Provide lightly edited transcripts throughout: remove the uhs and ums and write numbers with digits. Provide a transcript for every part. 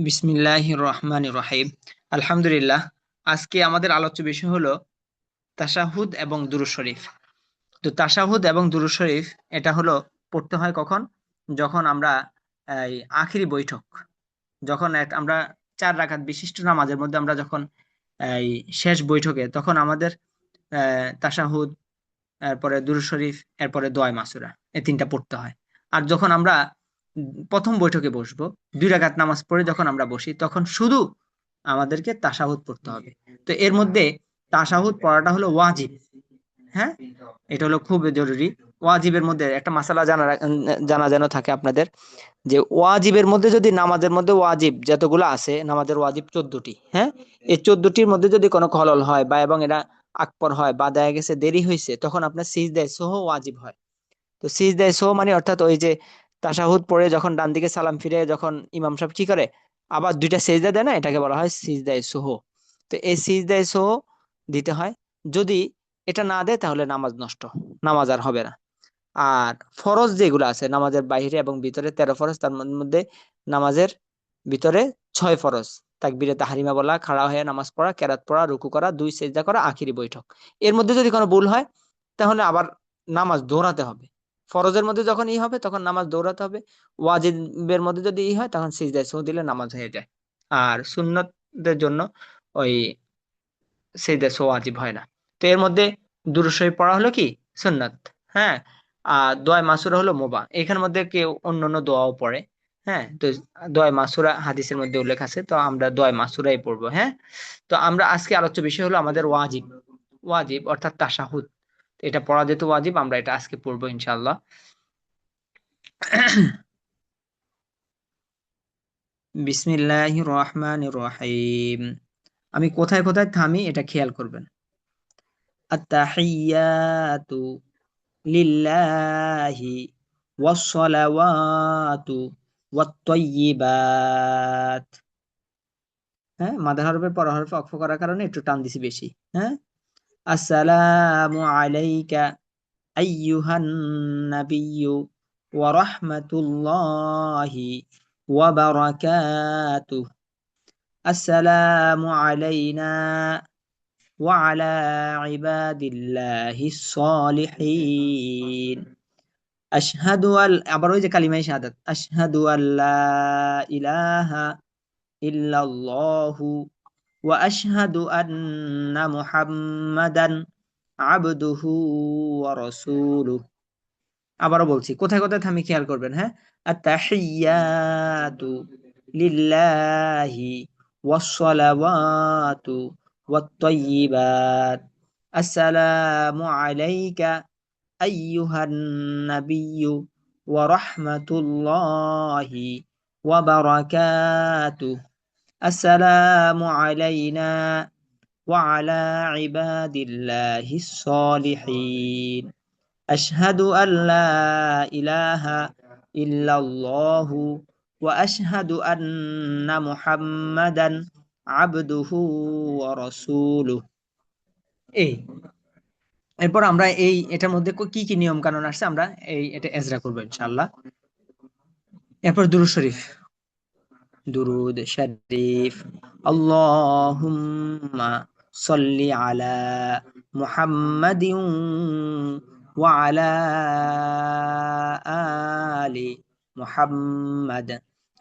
বিসমিল্লাহির রহমানির রহিম। আলহামদুলিল্লাহ। আজকে আমাদের আলোচ্য বিষয় হলো তাশাহুদ এবং দুরূদ শরীফ। তো তাশাহুদ এবং দুরূদ শরীফ এটা হলো পড়তে হয় কখন? যখন আমরা এই আখিরি বৈঠক, যখন আমরা 4 রাকাত বিশিষ্ট নামাজের মধ্যে আমরা যখন এই শেষ বৈঠকে, তখন আমাদের তাশাহুদ, এরপরে দুরূদ শরীফ, এরপরে দোয়া মাসুরা, এই তিনটা পড়তে হয়। আর যখন আমরা প্রথম বৈঠকে বসবো, 2 রাকাত নামাজ পড়ে যখন আমরা বসি, তখন শুধু আমাদেরকে তাশাহুদ পড়তে হবে। তো এর মধ্যে তাশাহুদ পড়াটা হলো ওয়াজিব। হ্যাঁ, এটা হলো খুব জরুরি। ওয়াজিবের মধ্যে একটা মাসালা জানা যেন থাকে আপনাদের, যে ওয়াজিবের মধ্যে যদি নামাজের মধ্যে ওয়াজিব যতগুলো আছে, নামাজের ওয়াজিব 14টি। হ্যাঁ, এই 14টির মধ্যে যদি কোনো খলল হয় বা এবং এটা আকবর হয় বা দেখা গেছে দেরি হয়েছে, তখন আপনার সিজদায়ে সহ ওয়াজিব হয়। তো সিজদায়ে সহ মানে অর্থাৎ ওই যে তাশাহুদ পড়ে যখন ডান দিকে সালাম ফিরে যখন ইমাম সাহেব কি করে, আবার 2টা সিজদা দেয় না, এটাকে বলা হয় সিজদায়ে সহ। তো এই সিজদায়ে সহ দিতে হয়। যদি এটা না দেয় তাহলে নামাজ নষ্ট, নামাজ আর হবে না। আর ফরজ যেগুলো আছে নামাজের বাইরে এবং ভিতরে, 13 ফরজ, তার মধ্যে নামাজের ভিতরে 6 ফরজ: তাকবীরে তাহরিমা বলা, খাড়া হয়ে নামাজ পড়া, কেরাত পড়া, রুকু করা, 2 সেজদা করা, আখিরি বৈঠক। এর মধ্যে যদি কোনো ভুল হয় তাহলে আবার নামাজ দৌড়াতে হবে। ফরজের মধ্যে যখন ই হবে তখন নামাজ দৌড়াতে হবে। ওয়াজিবের মধ্যে যদি ই হয় তখন সিজদায়ে সাহু দিলে নামাজ হয়ে যায়। আর সুন্নতদের জন্য ওই সিজদায়ে সাহু ওয়াজিব হয় না। তো এর মধ্যে দুরূদ শরীফ পড়া হলো কি সুন্নাত। হ্যাঁ, আর দোয়া মাসুরা হলো মুবাহ। এখানের মধ্যে কেউ অন্যান্য দোয়াও পড়ে। হ্যাঁ, তো দোয়া মাসুরা হাদিসের মধ্যে উল্লেখ আছে, তো আমরা দোয়া মাসুরাই পড়বো। হ্যাঁ, তো আমরা আজকে আলোচ্য বিষয় হলো আমাদের ওয়াজিব। ওয়াজিব অর্থাৎ তাশাহুদ, এটা পড়া যেহেতু ওয়াজিব, আমরা এটা আজকে পড়বো ইনশাআল্লাহ। বিসমিল্লাহির রহমানির রহিম। আমি কোথায় কোথায় থামি এটা খেয়াল করবেন। আত্তাহিয়াতু লিল্লাহি ওয়াসসালাওয়াতু ওয়াত-তাইয়্যিবাত। হ্যাঁ, মাদার হরফের পর হরফে অক্ফ করার কারণে একটু টান দিছি বেশি। হ্যাঁ, আসসালামু আলাইকা আইয়ুহান নাবিয়্যু ওয়া রাহমাতুল্লাহি ওয়া বারাকাতুহু। আসসালামু আলাইনা ওয়া আলা ইবাদিল্লাহিস সলিহিন। আশহাদু আল, আবার ওই যে কালিমায়ে শাহাদাত, আশহাদু আল্লা ইলাহা ইল্লাল্লাহু ওয়া আশহাদু আন্না মুহাম্মাদান আবদুহু ওয়া রাসূলুহু। আবারও বলছি, কোথায় কোথায় থামি খেয়াল করবেন। হ্যাঁ, আত-তাহিয়াতু লিল্লাহি ওয়াস-সালাওয়াতু ওয়াত-তাইয়্যিবাত। আসসালামু আলাইকা আইয়ুহান নাবিয়্যু ওয়া রাহমাতুল্লাহি ওয়া বারাকাতুহু। আসসালামু আলাইনা ওয়া আলা ইবাদিল্লাহিস সলিহিন। আশহাদু আল্লা ইলাহা ইল্লাল্লাহু ওয়া আশহাদু আন্না মুহাম্মাদান আবদুহু ওয়া রাসূলুহু। এই, এরপর আমরা এটার মধ্যে কি কি নিয়ম কানুন আসছে আমরা এটা এজরা করবো ইনশাআল্লাহ। এরপর দুরূদ শরীফ। দুরুদ শরীফ। আল্লাহুম্মা সাল্লি আলা মুহাম্মাদিন ওয়া আলা আলি মুহাম্মাদ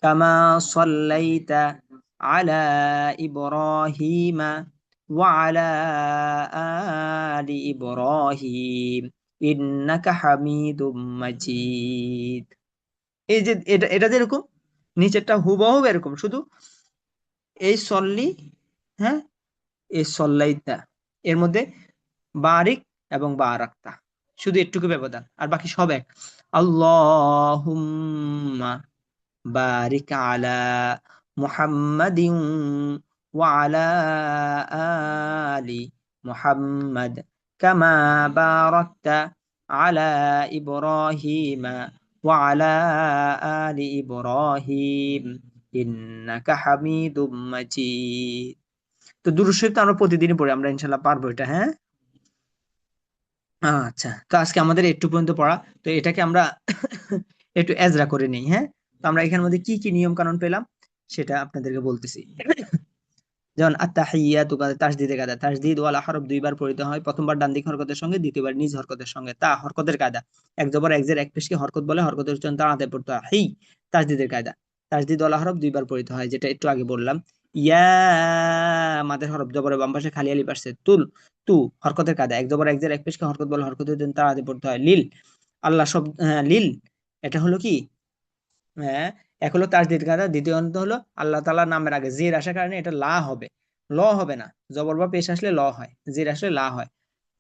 কামা সাল্লাইতা আলা ইব্রাহিমা ওয়া আলা আলি ইব্রাহিম ইন্নাকা হামিদুম মাজিদ। এই যে এটা এটা যেরকম নিচেরটা হুবহু এরকম, শুধু এই সল্লি, হ্যাঁ, এই সল্লাইতা, এর মধ্যে বারিক এবং বারাকতা, শুধু একটুকু ব্যবধান, আর বাকি সব এক। আল্লাহুম্মা বারিক আলা মুহাম্মাদিন ওয়া আলা আলি মুহাম্মাদ কামা বারাকতা আলা ইব্রাহিমা ওয়া আলা আলি ইব্রাহিম ইন্নাকা হামিদুম মাজিদ। তো দুরূদ শরীফ তো আমরা প্রতিদিনই পড়ি, আমরা ইনশাল্লাহ পারবো এটা। হ্যাঁ, আচ্ছা, তো আজকে আমাদের একটু পর্যন্ত পড়া, তো এটাকে আমরা একটু এজরা করে নিই। হ্যাঁ, তো আমরা এখানের মধ্যে কি কি নিয়ম কানুন পেলাম। সেটা আপনাদেরকে বলতেছি। যেমন আত্তাহিয়াতু তাসদিদের কায়দা, তাসদিদ ওয়ালা হরফ দুইবার পড়িতে হয়, প্রথমবার ডান দিক হরকতের সঙ্গে, দ্বিতীয়বার নিজ হরকতের সঙ্গে। তা হরকতের কায়দা, এক জবর এক জের এক পেশকে হরকত বলে, হরকতের উচ্চারণ তাড়াতাড়ি পড়তে হয়। হি তাসদিদের কায়দা, তাসদিদ ওয়ালা হরফ দুইবার পড়িতে হয়, যেটা একটু আগে বললাম। ইয়া মাদের হরফ জবরের বাম পাশে খালি আলিফ আসছে। তুল তু হরকতের কায়দা, এক জবর এক জের এক পেশকে হরকত বলে, হরকতের উচ্চারণ তাড়াতাড়ি পড়তে হয়। লিল আল্লাহ শব্দ, লিল এটা হলো কি, হ্যাঁ, এক হলো তাসদিদ কায়দা, দ্বিতীয় অন্ত হলো আল্লাহ তাআলা নামের আগে জের আসার কারণে এটা লা হবে, ল হবে না। জবর বা পেশ আসলে ল হয়, জের আসলে লা হয়।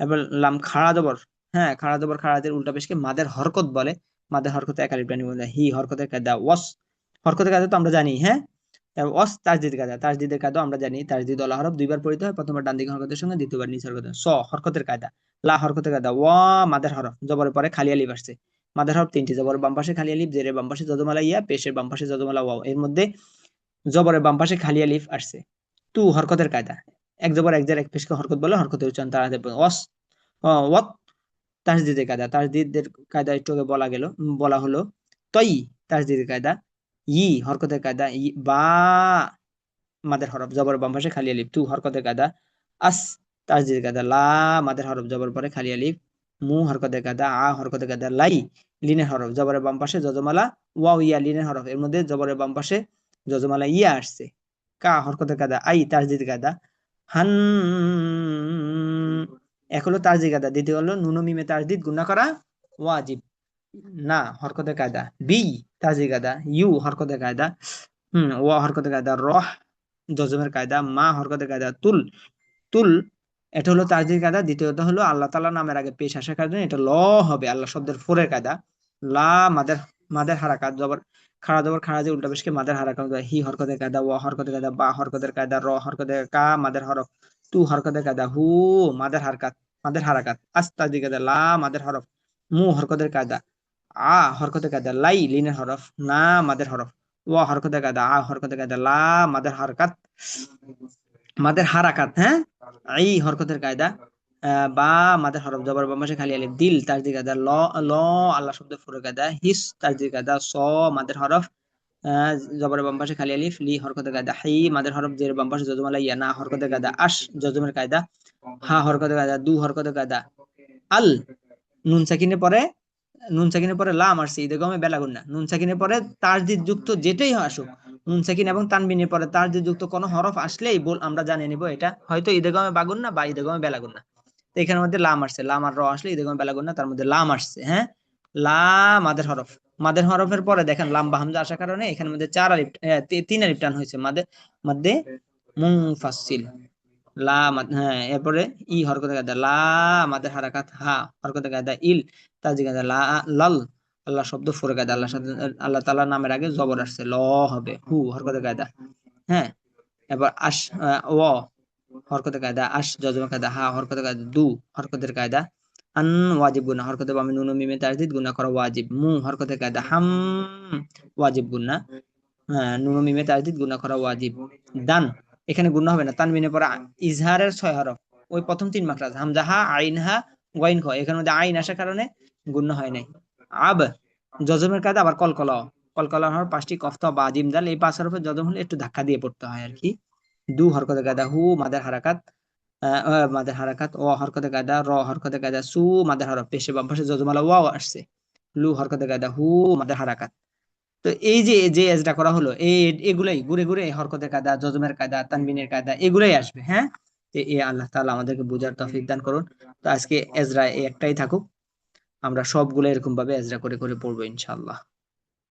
এবার লাম খাড়া জবর, হ্যাঁ খাড়া জবর খাড়াদের উল্টা পেশকে মাদের হরকত বলে, মাদের হরকতে এক আলিফ টানি বলে। হি হরকতের কায়দা, ওয়াস হরকতের কায়দা তো আমরা জানি, হ্যাঁ। এবার ওয়াস তাসদিদ কায়দা, তাসদিদের কায়দা আমরা জানি, তাসদিদ ওয়ালা হরফ দুইবার পড়িতে হয়, প্রথমবার ডান দিকে হরকতের সঙ্গে, দ্বিতীয়বার নিচের হরকতের। স হরকতের কায়দা, লা হরকতের কায়দা, ওয়া মাদের হরফ জবরের পরে খালি আলিফ আসছে। মাদের হরফ তিনটি, জবরের বাম পাশে খালি আলিফ, জেরের বাম পাশে যজমালা ইয়া, পেশের বাম পাশে যজমালা ওয়াও। এর মধ্যে জবরের বাম পাশে খালি আলিফ আসছে। তু হরকতের কায়দা, এক জবর এক জের এক পেশকে হরকত বলে, হরকতের উচ্চারণ তাড়াতাড়ি পড়ে। ওয়াস ওয়াত তাসদিদের কায়দা, তাসদিদের কায়দা একটু আগে বলা গেল, বলা হলো। তই তাসদিদের কায়দা, ই হরকতের কায়দা, ই বা মাদের হরফ জবর বাম পাশে খালি আলিফ। তু হরকতের কায়দা, আস তাসদিদের কায়দা, লা মাদের হরফ জবর পরে খালি আলিফ। মু হরকতের কায়দা, আ হরকতের কায়দা, লাই লিনের হরফ জবরের বাম পাশে যজমালা, ওয়াও ইয়া লিনের হরফ, এর মধ্যে জবরের বাম পাশে যজমালা ইয়া আসছে। কা হরকতের কায়দা, আই তাসদিদের কায়দা, হান এক হলো তাসদিদ কায়দা, দ্বিতীয় হলো নুন ও মিমে তাসদিদ গুণা করা ওয়াজিব। না হরকতের কায়দা, বি তাসদিদ কায়দা, ইউ হরকতের কায়দা, ওয়া হরকতের কায়দা, রহ জজমের কায়দা, মা হরকতের কায়দা, তুল তুল এটা হলো তাসদিদ কায়দা, দ্বিতীয়ত হলো আল্লাহ তাআলা নামের আগে পেশ আসার কারণে এটা ল হবে, আল্লাহ শব্দের ফোরের কায়দা। লা মাদের, মাদের হারাকাত জবর খাড়া জবর খাড়া যে উল্টা পেশকে মাদের হারাকাত, হি হরকতের কায়দা, ওয়া হরকতের কায়দা, বা হরকতের কায়দা, র হরকতের কা মাদের হরফ, তু হরকতের কায়দা, হু মাদের হারকাত, মাদের হারাকাত, আস তাসদিদ কায়দা, লা মাদের হরফ, মু হরকতের কায়দা, আ হরকতের কায়দা, লাই লিনের হরফ, না মাদের হরফ, ওয়া হরকতের কায়দা, আ হরকতের কায়দা, লা মাদের হারকাত, মাদের হারাকাত, হ্যাঁ। এই হরকতের কায়দা, বা মাদের হরফ জবর বাম পাশে খালি আলিফ। দিল তাসদিদ কায়দা, ল ল আল্লাহ শব্দ ফুরো কায়দা। হিস তাসদিদ কায়দা, স মাদের হরফ, জবরের বাম পাশে খালি আলিফ। লি হরকতের কায়দা, হি মাদের হরফ জের বাম পাশে যজমালা ইয়া, না হরকতের কায়দা। আশ জজমের কায়দা, হা হরকতের কায়দা, দু হরকতের কায়দা। আল নুন সাকিনের পরে, নুন সাকিনের পরে লাম আসছে, ইদগামে বেলা গুন্না। নুন সাকিনের পরে তাসদিদ যুক্ত যেটাই আসুক, নুন সাকিন এবং তানবিনের পরে তাসদিদ যুক্ত কোনো হরফ আসলেই বল আমরা জানিয়ে নিব এটা হয়তো ইদগামে বাগুন্না বা ইদগামে বেলা গুন্না। তো এখানের মধ্যে লাম আসছে, লাম আর র আসলে ইদগামে বেলা গুন্না, তার মধ্যে লাম আসছে, হ্যাঁ। লা মাদের হরফ, মাদের হরফের পরে দেখেন লাম বা হামজা আসার কারণে এখানের মধ্যে চার আলিফ, তিন আলিফ টান হয়েছে, মাদে মধ্যে মুনফাসিল। লা হ্যাঁ, এরপরে ই হরকতের কায়দা, লা মাদের হারাকাত, হা হরকতের কায়দা, ইল তাজি কায়দা, লা লাল আল্লাহ শব্দ ফুরে কায়দা, আল্লাহ সাথে আল্লাহ তাআলা নামের আগে জবর আসছে, ল হবে। হু হরকতের কায়দা, হ্যাঁ। এবার আশ, ও হরকতের কায়দা, আশ জজমের কায়দা, হা হরকতের কায়দা, দু হরকতের কায়দা, আন ওয়াজিব গুনা হরকতে বামে নুন ও মিমে তাসদিদ গুনা করা ওয়াজিব। মু হরকতের কায়দা, হাম ওয়াজিব গুনা, হ্যাঁ নুন ও মিমে তাসদিদ গুনা করা ওয়াজিব। দান এখানে গুণা হবে না, তানবিনের পরে ইজহারের ছয় হরফ, ওই প্রথম তিন মাখরাজ হামজা হা আইন হা ওয়াইন খ, এখানে মধ্যে আইন আসার কারণে গুণা হয় নাই। আব জজমের কায়দা, আবার কলকলা, কলকলা হওয়ার পাঁচটি কফতা বা জিম দাল, এই পাঁচ হরফে জজম হলে একটু ধাক্কা দিয়ে পড়তে হয় আর কি। দু হরকতের কায়দা, হু মাদের হারাকাত, মাদের হারাকাত, ও হরকতের কায়দা, র হরকতের কায়দা, সু মাদের হরফ, পেশে বাম পাশে যজমালা ওয়াও আসছে। লু হরকতের কায়দা, হু মাদের হারাকাত। তো এই যে যে এজটা করা হলো, এই এগুলাই ঘুরে ঘুরে হরকতের কায়দা, যজমের কায়দা, তানবিনের কায়দা এগুলাই আসবে, হ্যাঁ। তো এ আল্লাহ তাআলা আমাদেরকে বুঝার তৌফিক দান করুন। তো আজকে এজরা এই একটাই থাকুক, আমরা সবগুলো এরকম ভাবে এজরা করে করে পড়বো ইনশাআল্লাহ।